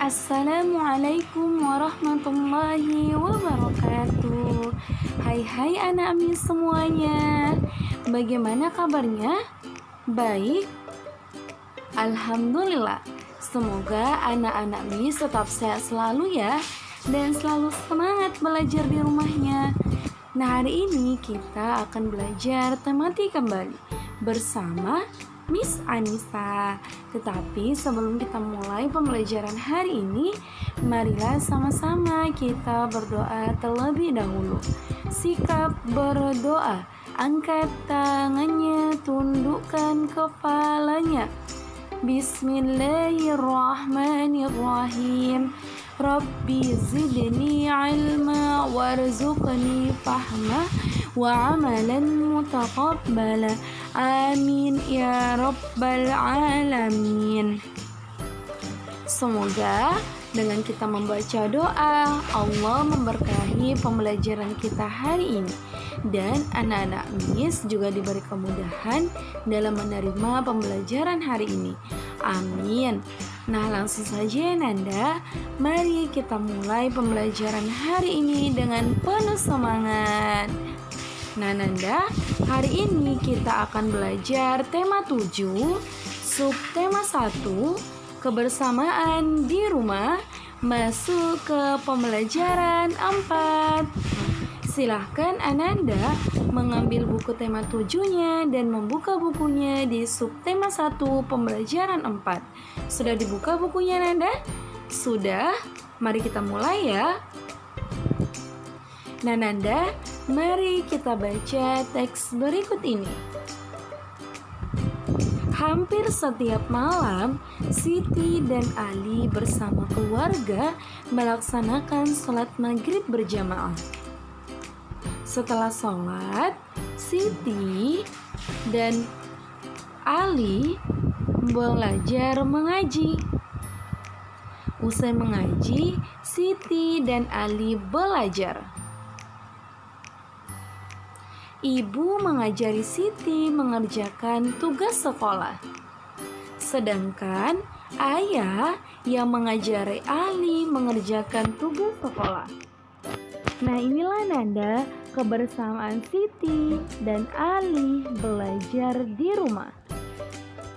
Assalamualaikum warahmatullahi wabarakatuh. Hai anak Mi semuanya. Bagaimana kabarnya? Baik? Alhamdulillah. Semoga anak-anak Mi tetap sehat selalu ya, dan selalu semangat belajar di rumahnya. Nah, hari ini kita akan belajar tematik kembali bersama Miss Anissa. Tetapi sebelum kita mulai pembelajaran hari ini, marilah sama-sama kita berdoa terlebih dahulu. Sikap berdoa, angkat tangannya, tundukkan kepalanya. Bismillahirrahmanirrahim. Rabbi zidni ilma warzuqni fahma wa amalan mutaqabbala. Amin ya rabbal alamin. Semoga dengan kita membaca doa, Allah memberkahi pembelajaran kita hari ini, dan anak-anak Miss juga diberi kemudahan dalam menerima pembelajaran hari ini. Amin. Nah, langsung saja ya Nanda, mari kita mulai pembelajaran hari ini dengan penuh semangat. Nah Nanda, hari ini kita akan belajar tema 7, subtema 1, kebersamaan di rumah, masuk ke pembelajaran 4. Silahkan Ananda mengambil buku tema 7-nya dan membuka bukunya di subtema 1 pembelajaran 4. Sudah dibuka bukunya Nanda? Sudah? Mari kita mulai ya. Nah Nanda, mari kita baca teks berikut ini. Hampir setiap malam, Siti dan Ali bersama keluarga melaksanakan sholat maghrib berjamaah. Setelah sholat, Siti dan Ali belajar mengaji. Usai mengaji, Siti dan Ali belajar. Ibu mengajari Siti mengerjakan tugas sekolah, sedangkan ayah yang mengajari Ali mengerjakan tugas sekolah. Nah, inilah Nanda kebersamaan Siti dan Ali belajar di rumah.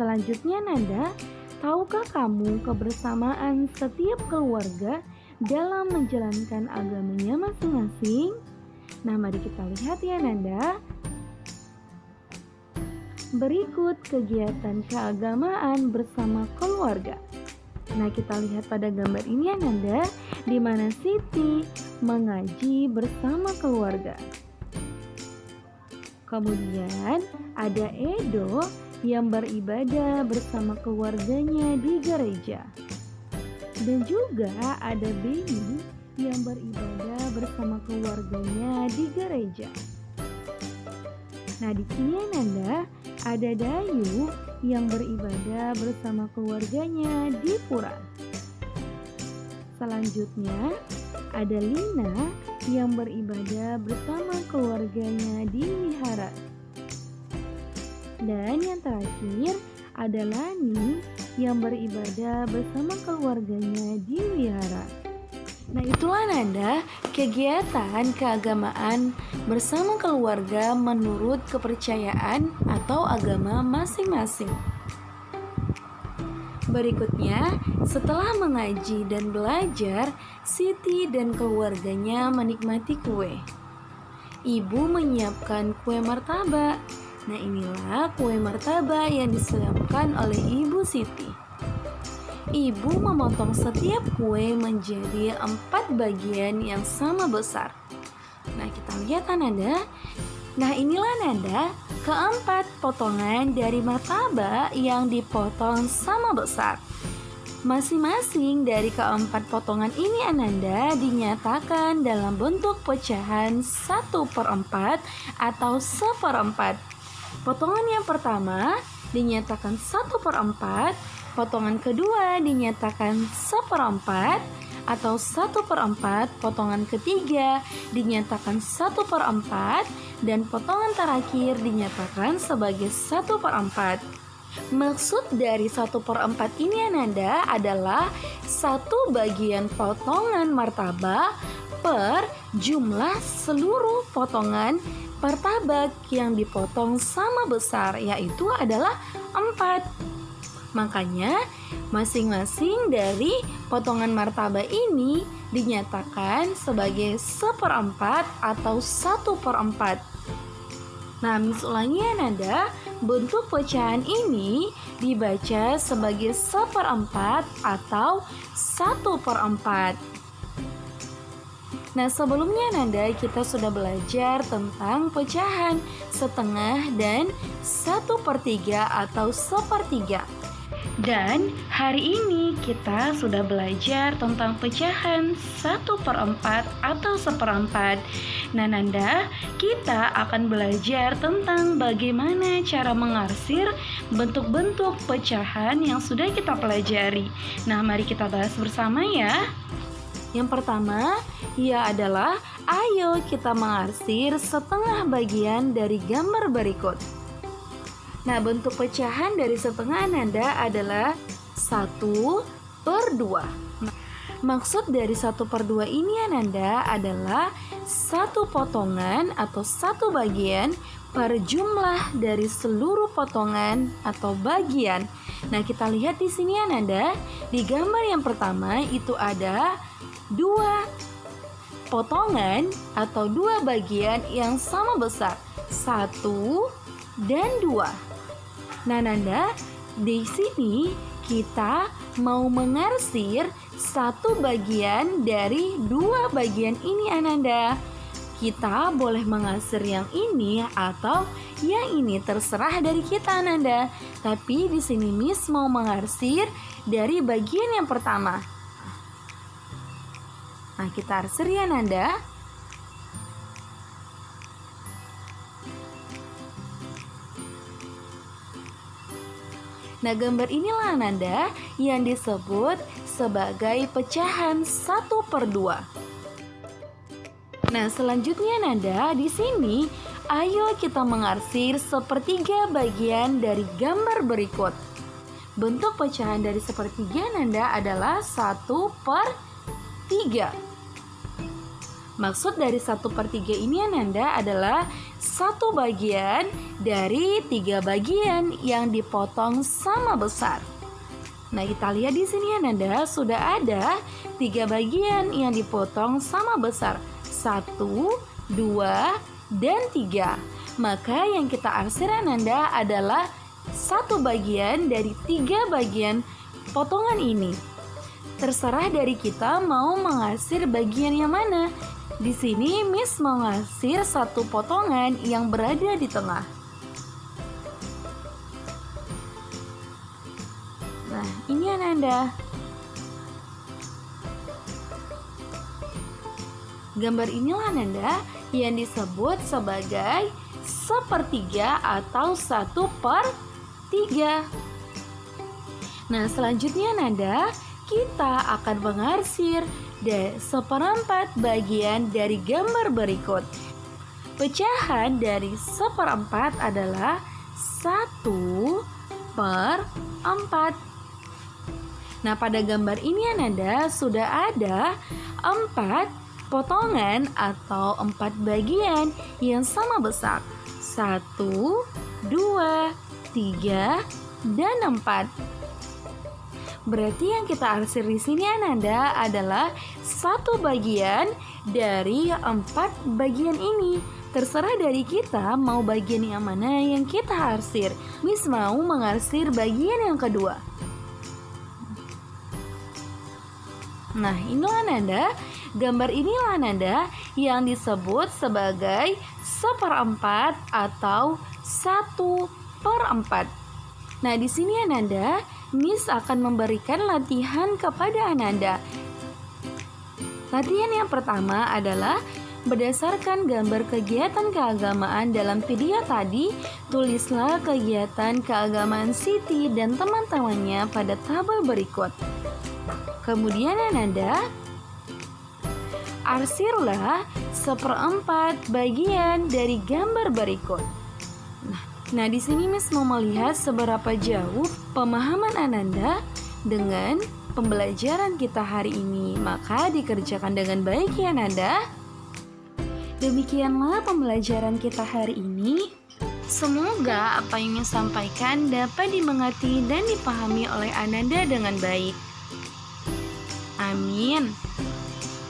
Selanjutnya Nanda, tahukah kamu kebersamaan setiap keluarga dalam menjalankan agamanya masing-masing? Nah, mari kita lihat ya Nanda. Berikut kegiatan keagamaan bersama keluarga. Nah, kita lihat pada gambar ini ya Nanda, di mana Siti mengaji bersama keluarga. Kemudian ada Edo yang beribadah bersama keluarganya di gereja. Dan juga ada Beni yang beribadah bersama keluarganya di gereja. Nah, di sini Nanda ada Dayu yang beribadah bersama keluarganya di pura. Selanjutnya ada Lina yang beribadah bersama keluarganya di wihara. Dan yang terakhir ada Lani yang beribadah bersama keluarganya di wihara. Nah, itulah Nanda kegiatan keagamaan bersama keluarga menurut kepercayaan atau agama masing-masing. Berikutnya, setelah mengaji dan belajar, Siti dan keluarganya menikmati kue. Ibu menyiapkan kue martabak. Nah, inilah kue martabak yang disiapkan oleh Ibu Siti. Ibu memotong setiap kue menjadi 4 bagian yang sama besar. Nah, kita lihat Nanda. Nah, inilah Nanda keempat potongan dari martabak yang dipotong sama besar. Masing-masing dari keempat potongan ini Ananda dinyatakan dalam bentuk pecahan 1/4 atau 1/4. Potongan yang pertama dinyatakan 1/4, potongan kedua dinyatakan 1/4 atau 1/4, potongan ketiga dinyatakan 1/4, dan potongan terakhir dinyatakan sebagai 1/4. Maksud dari 1/4 ini Ananda adalah 1 bagian potongan martabak per jumlah seluruh potongan martabak yang dipotong sama besar, yaitu adalah 4. Makanya masing-masing dari potongan martabak ini dinyatakan sebagai 1/4 atau 1/4. Nah, Miss ulangi Ananda, bentuk pecahan ini dibaca sebagai 1/4 atau 1/4. Nah, sebelumnya Nanda kita sudah belajar tentang pecahan setengah dan 1/3 atau 1/3. Dan hari ini kita sudah belajar tentang pecahan 1/4 atau 1/4. Nah Nanda, kita akan belajar tentang bagaimana cara mengarsir bentuk-bentuk pecahan yang sudah kita pelajari. Nah, mari kita bahas bersama ya. Yang pertama, ia adalah ayo kita mengarsir setengah bagian dari gambar berikut. Nah, bentuk pecahan dari setengah Nanda adalah 1/2. Maksud dari 1/2 ini Nanda adalah 1 potongan atau 1 bagian per jumlah dari seluruh potongan atau bagian. Nah, kita lihat di sini Nanda, di gambar yang pertama itu ada 2 potongan atau 2 bagian yang sama besar, 1 dan 2. Nah Nanda, di sini kita mau mengarsir 1 bagian dari 2 bagian ini Ananda. Kita boleh mengarsir yang ini atau yang ini, terserah dari kita Ananda. Tapi di sini Miss mau mengarsir dari bagian yang pertama. Nah, kita arsir ya Nanda. Nah, gambar inilah Nanda yang disebut sebagai pecahan 1/2. Nah, selanjutnya Nanda, di sini ayo kita mengarsir 1/3 bagian dari gambar berikut. Bentuk pecahan dari 1/3 Nanda adalah 1/3. Maksud dari 1/3 ini Nanda adalah 1 bagian dari 3 bagian yang dipotong sama besar. Nah, kita lihat di sini Nanda sudah ada 3 bagian yang dipotong sama besar, 1, 2, dan 3. Maka yang kita arsir Nanda adalah 1 bagian dari 3 bagian potongan ini. Terserah dari kita mau mengarsir bagian yang mana. Di sini Miss mau mengarsir 1 potongan yang berada di tengah. Nah, ini Ananda. Gambar inilah Ananda yang disebut sebagai 1/3 atau 1/3. Nah, selanjutnya Nanda, kita akan mengarsir 1/4 bagian dari gambar berikut. Pecahan dari 1/4 adalah 1/4. Nah, pada gambar ini Nanda sudah ada 4 potongan atau 4 bagian yang sama besar, 1, 2, 3, dan 4. Berarti yang kita arsir di sini Ananda adalah 1 bagian dari 4 bagian ini. Terserah dari kita mau bagian yang mana yang kita arsir. Miss mau mengarsir bagian yang kedua. Nah, inilah Ananda, gambar inilah Ananda yang disebut sebagai 1/4 atau 1/4. Nah, di sini Ananda, Miss akan memberikan latihan kepada Ananda. Latihan yang pertama adalah berdasarkan gambar kegiatan keagamaan dalam video tadi, tulislah kegiatan keagamaan Siti dan teman-temannya pada tabel berikut. Kemudian Ananda, arsirlah 1/4 bagian dari gambar berikut. Nah, Nah, di sini Miss mau melihat seberapa jauh pemahaman Ananda dengan pembelajaran kita hari ini. Maka dikerjakan dengan baik ya Ananda. Demikianlah pembelajaran kita hari ini. Semoga apa yang Miss sampaikan dapat dimengerti dan dipahami oleh Ananda dengan baik. Amin.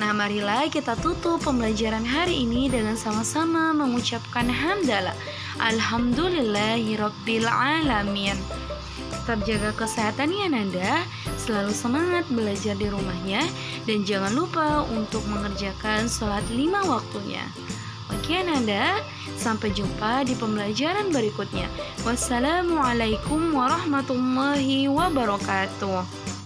Nah, marilah kita tutup pembelajaran hari ini dengan sama-sama mengucapkan hamdalah. Alhamdulillahirabbil alamin. Tetap jaga kesehatan ya Nanda, selalu semangat belajar di rumahnya, dan jangan lupa untuk mengerjakan sholat 5 waktunya. Oke Nanda, sampai jumpa di pembelajaran berikutnya. Wassalamualaikum warahmatullahi wabarakatuh.